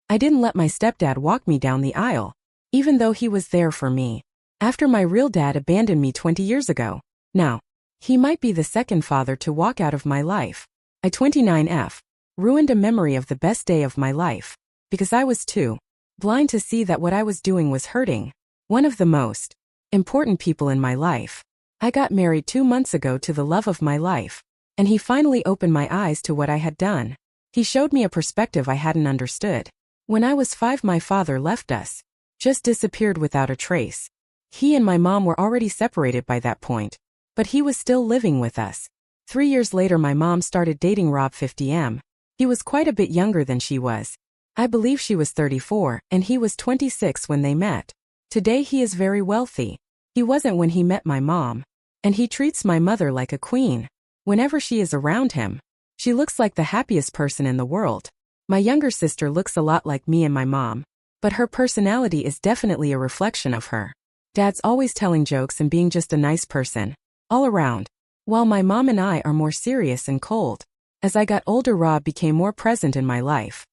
I didn't let my stepdad walk me down the aisle, even though he was there for me. After my real dad abandoned me 20 years ago. Now, he might be the second father to walk out of my life. I 29F. Ruined a memory of the best day of my life. Because I was too blind to see that what I was doing was hurting one of the most important people in my life. I got married 2 months ago to the love of my life, and he finally opened my eyes to what I had done. He showed me a perspective I hadn't understood. When I was 5, my father left us. Just disappeared without a trace. He and my mom were already separated by that point, but he was still living with us. 3 years later, my mom started dating Rob 50M. He was quite a bit younger than she was. I believe she was 34, and he was 26 when they met. Today he is very wealthy. He wasn't when he met my mom. And he treats my mother like a queen. Whenever she is around him, she looks like the happiest person in the world. My younger sister looks a lot like me and my mom, but her personality is definitely a reflection of her. Dad's always telling jokes and being just a nice person, all around, while my mom and I are more serious and cold. As I got older, Rob became more present in my life.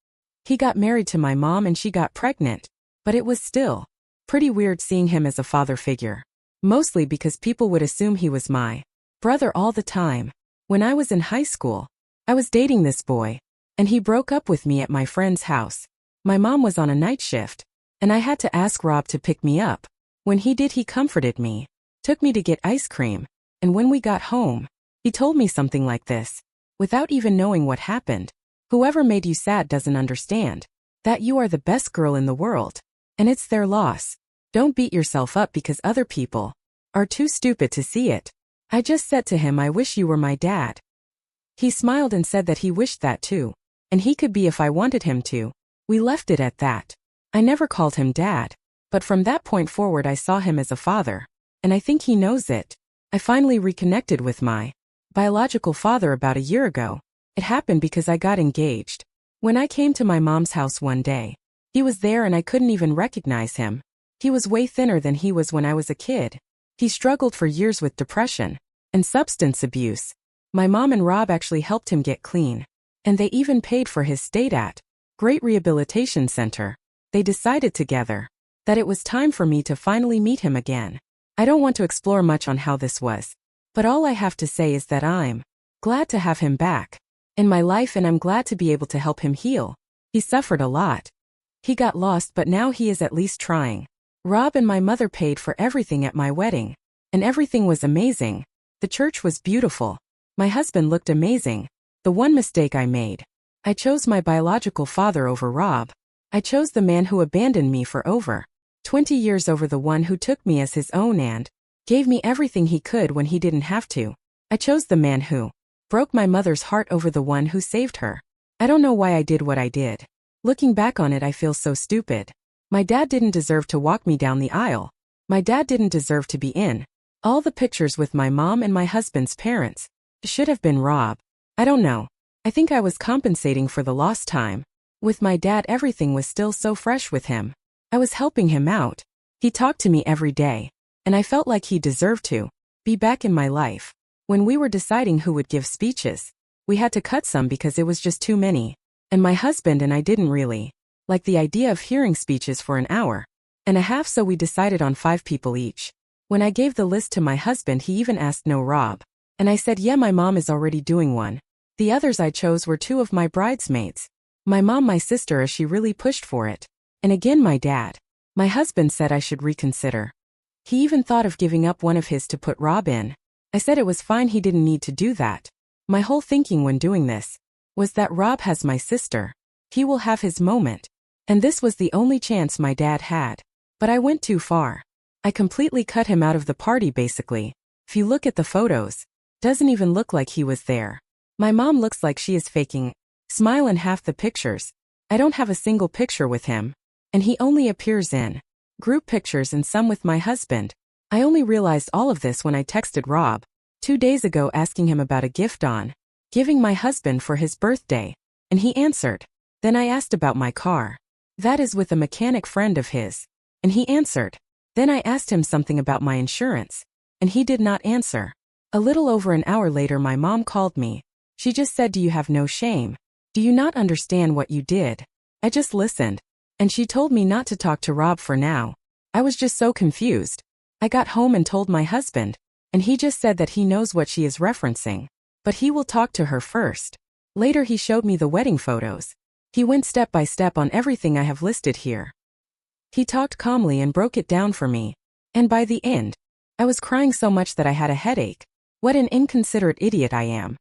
He got married to my mom and she got pregnant, but it was still pretty weird seeing him as a father figure. Mostly because people would assume he was my brother all the time. When I was in high school, I was dating this boy, and he broke up with me at my friend's house. My mom was on a night shift, and I had to ask Rob to pick me up. When he did, he comforted me, took me to get ice cream, and when we got home, he told me something like this. Without even knowing what happened, whoever made you sad doesn't understand that you are the best girl in the world, and it's their loss. Don't beat yourself up because other people are too stupid to see it. I just said to him, I wish you were my dad. He smiled and said that he wished that too, and he could be if I wanted him to. We left it at that. I never called him dad, but from that point forward I saw him as a father, and I think he knows it. I finally reconnected with my biological father about a year ago. It happened because I got engaged. When I came to my mom's house one day, he was there and I couldn't even recognize him. He was way thinner than he was when I was a kid. He struggled for years with depression and substance abuse. My mom and Rob actually helped him get clean, and they even paid for his stay at Great Rehabilitation Center. They decided together that it was time for me to finally meet him again. I don't want to explore much on how this was, but all I have to say is that I'm glad to have him back in my life, and I'm glad to be able to help him heal. He suffered a lot. He got lost, but now he is at least trying. Rob and my mother paid for everything at my wedding, and everything was amazing. The church was beautiful. My husband looked amazing. The one mistake I made: I chose my biological father over Rob. I chose the man who abandoned me for over 20 years over the one who took me as his own and gave me everything he could when he didn't have to. I chose the man who broke my mother's heart over the one who saved her. I don't know why I did what I did. Looking back on it, I feel so stupid. My dad didn't deserve to walk me down the aisle. My dad didn't deserve to be in all the pictures with my mom and my husband's parents. It should have been Rob. I don't know. I think I was compensating for the lost time. With my dad, everything was still so fresh with him. I was helping him out. He talked to me every day, and I felt like he deserved to be back in my life. When we were deciding who would give speeches, we had to cut some because it was just too many. And my husband and I didn't really like the idea of hearing speeches for an hour and a half, so we decided on 5 people each. When I gave the list to my husband, he even asked no Rob. And I said, yeah, my mom is already doing one. The others I chose were 2 of my bridesmaids. My mom, my sister, as she really pushed for it. And again, my dad. My husband said I should reconsider. He even thought of giving up one of his to put Rob in. I said it was fine, he didn't need to do that. My whole thinking when doing this was that Rob has my sister. He will have his moment. And this was the only chance my dad had. But I went too far. I completely cut him out of the party basically. If you look at the photos, doesn't even look like he was there. My mom looks like she is faking smile in half the pictures. I don't have a single picture with him, and he only appears in group pictures and some with my husband. I only realized all of this when I texted Rob 2 days ago asking him about a gift on giving my husband for his birthday, and he answered. Then I asked about my car. That is with a mechanic friend of his, and he answered. Then I asked him something about my insurance, and he did not answer. A little over an hour later, my mom called me. She just said, "Do you have no shame? Do you not understand what you did?" I just listened. And she told me not to talk to Rob for now. I was just so confused. I got home and told my husband, and he just said that he knows what she is referencing, but he will talk to her first. Later he showed me the wedding photos. He went step by step on everything I have listed here. He talked calmly and broke it down for me. And by the end, I was crying so much that I had a headache. What an inconsiderate idiot I am.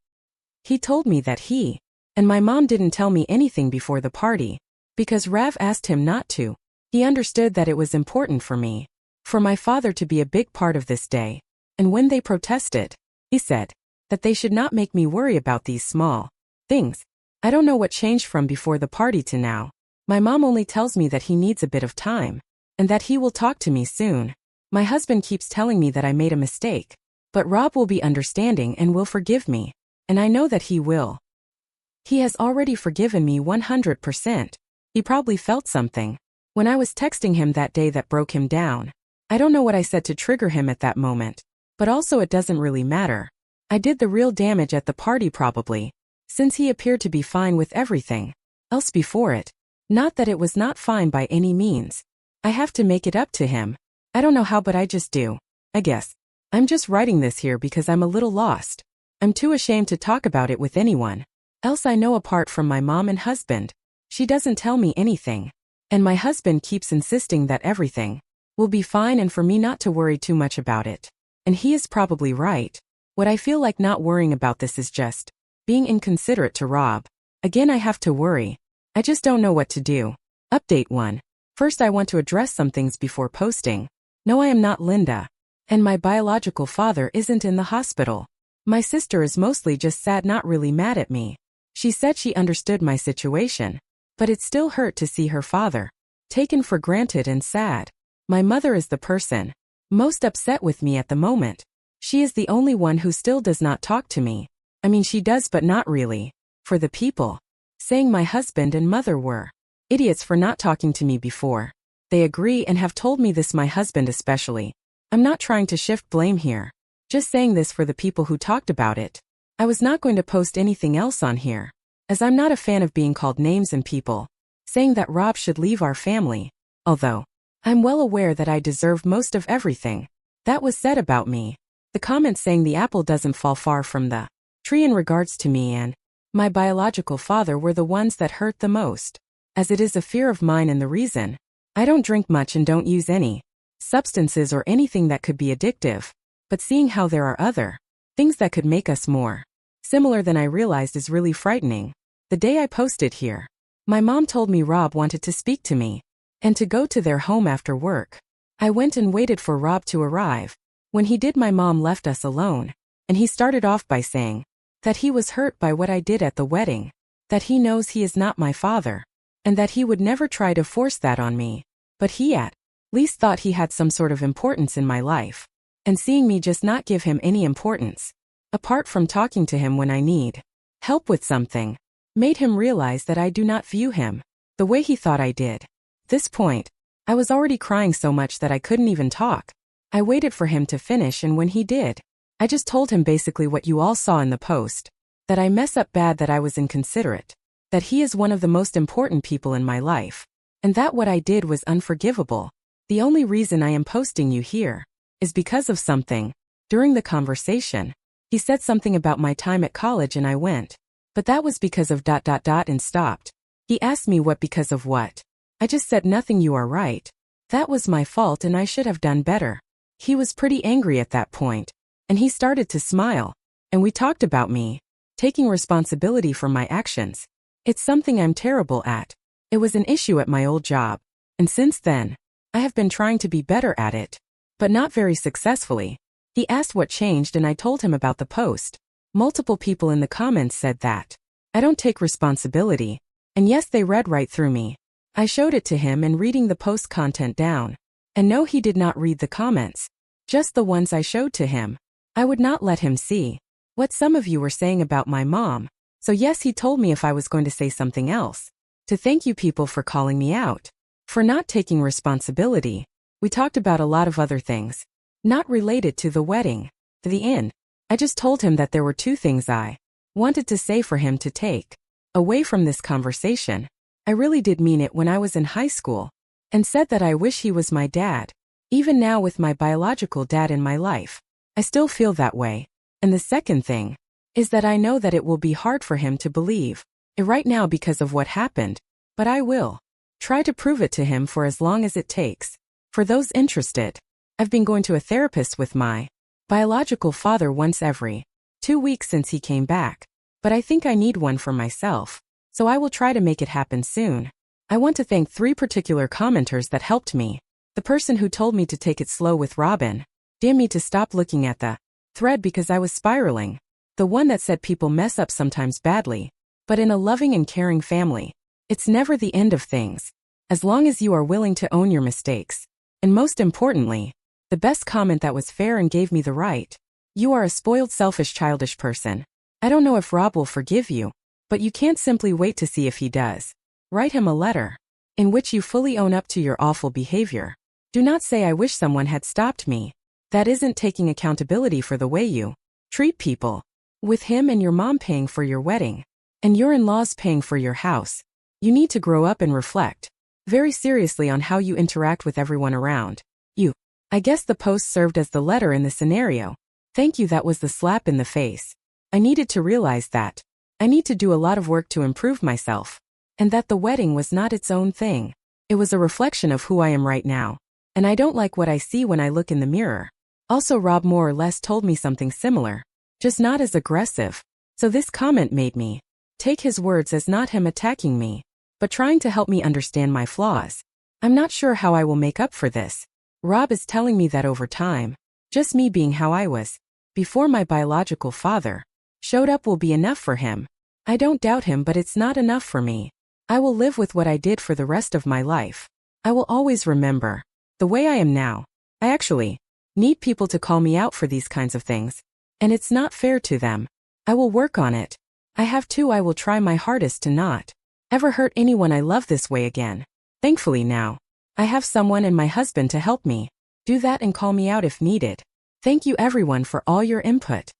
He told me that he and my mom didn't tell me anything before the party, because Rav asked him not to. He understood that it was important for me, for my father to be a big part of this day. And when they protested, he said that they should not make me worry about these small things. I don't know what changed from before the party to now. My mom only tells me that he needs a bit of time, and that he will talk to me soon. My husband keeps telling me that I made a mistake, but Rob will be understanding and will forgive me, and I know that he will. He has already forgiven me 100%. He probably felt something when I was texting him that day that broke him down. I don't know what I said to trigger him at that moment, but also it doesn't really matter. I did the real damage at the party probably, since he appeared to be fine with everything else before it. Not that it was not fine by any means. I have to make it up to him. I don't know how, but I just do. I guess. I'm just writing this here because I'm a little lost. I'm too ashamed to talk about it with anyone else I know apart from my mom and husband. She doesn't tell me anything. And my husband keeps insisting that everything will be fine and for me not to worry too much about it. And he is probably right. What I feel like not worrying about this is just being inconsiderate to Rob. Again, I have to worry. I just don't know what to do. Update 1. First, I want to address some things before posting. No, I am not Linda. And my biological father isn't in the hospital. My sister is mostly just sad, not really mad at me. She said she understood my situation, but it still hurt to see her father taken for granted and sad. My mother is the person most upset with me at the moment. She is the only one who still does not talk to me. I mean, she does, but not really. For the people saying my husband and mother were idiots for not talking to me before. They agree and have told me this, my husband especially. I'm not trying to shift blame here. Just saying this for the people who talked about it. I was not going to post anything else on here, as I'm not a fan of being called names and people saying that Rob should leave our family, although I'm well aware that I deserve most of everything that was said about me. The comments saying the apple doesn't fall far from the tree in regards to me and my biological father were the ones that hurt the most, as it is a fear of mine and the reason I don't drink much and don't use any substances or anything that could be addictive, but seeing how there are other things that could make us more similar than I realized is really frightening. The day I posted here, my mom told me Rob wanted to speak to me and to go to their home after work. I went and waited for Rob to arrive. When he did, my mom left us alone, and he started off by saying that he was hurt by what I did at the wedding, that he knows he is not my father, and that he would never try to force that on me, but he at least thought he had some sort of importance in my life. And seeing me just not give him any importance, apart from talking to him when I need help with something, made him realize that I do not view him the way he thought I did. This point, I was already crying so much that I couldn't even talk. I waited for him to finish, and when he did, I just told him basically what you all saw in the post, that I mess up bad, that I was inconsiderate, that he is one of the most important people in my life, and that what I did was unforgivable. The only reason I am posting you here is because of something. During the conversation, he said something about my time at college and I went, but that was because of ... and stopped. He asked me what because of what. I just said nothing. You are right. That was my fault and I should have done better. He was pretty angry at that point, and he started to smile, and we talked about me taking responsibility for my actions. It's something I'm terrible at. It was an issue at my old job, and since then, I have been trying to be better at it, but not very successfully. He asked what changed and I told him about the post. Multiple people in the comments said that I don't take responsibility, and yes, they read right through me. I showed it to him and reading the post content down. And no, he did not read the comments, just the ones I showed to him. I would not let him see what some of you were saying about my mom. So yes, he told me if I was going to say something else, to thank you people for calling me out, for not taking responsibility. We talked about a lot of other things, not related to the wedding. To the end, I just told him that there were two things I wanted to say for him to take away from this conversation. I really did mean it when I was in high school and said that I wish he was my dad. Even now with my biological dad in my life, I still feel that way. And the second thing is that I know that it will be hard for him to believe it right now because of what happened, but I will try to prove it to him for as long as it takes. For those interested, I've been going to a therapist with my biological father once every 2 weeks since he came back, but I think I need one for myself, so I will try to make it happen soon. I want to thank 3 particular commenters that helped me. The person who told me to take it slow with Robin, damn me to stop looking at the thread because I was spiraling. The one that said people mess up sometimes badly, but in a loving and caring family, it's never the end of things, as long as you are willing to own your mistakes. And most importantly, the best comment that was fair and gave me the right. You are a spoiled, selfish, childish person. I don't know if Rob will forgive you, but you can't simply wait to see if he does. Write him a letter in which you fully own up to your awful behavior. Do not say I wish someone had stopped me. That isn't taking accountability for the way you treat people. With him and your mom paying for your wedding, and your in-laws paying for your house, you need to grow up and reflect very seriously on how you interact with everyone around you. I guess the post served as the letter in the scenario. Thank you, that was the slap in the face. I needed to realize that I need to do a lot of work to improve myself, and that the wedding was not its own thing. It was a reflection of who I am right now, and I don't like what I see when I look in the mirror. Also, Rob more or less told me something similar, just not as aggressive. So this comment made me take his words as not him attacking me, but trying to help me understand my flaws. I'm not sure how I will make up for this. Rob is telling me that over time, just me being how I was before my biological father showed up will be enough for him. I don't doubt him, but it's not enough for me. I will live with what I did for the rest of my life. I will always remember the way I am now. I actually need people to call me out for these kinds of things, and it's not fair to them. I will work on it. I have to. I will try my hardest to not ever hurt anyone I love this way again. Thankfully now, I have someone and my husband to help me do that and call me out if needed. Thank you everyone for all your input.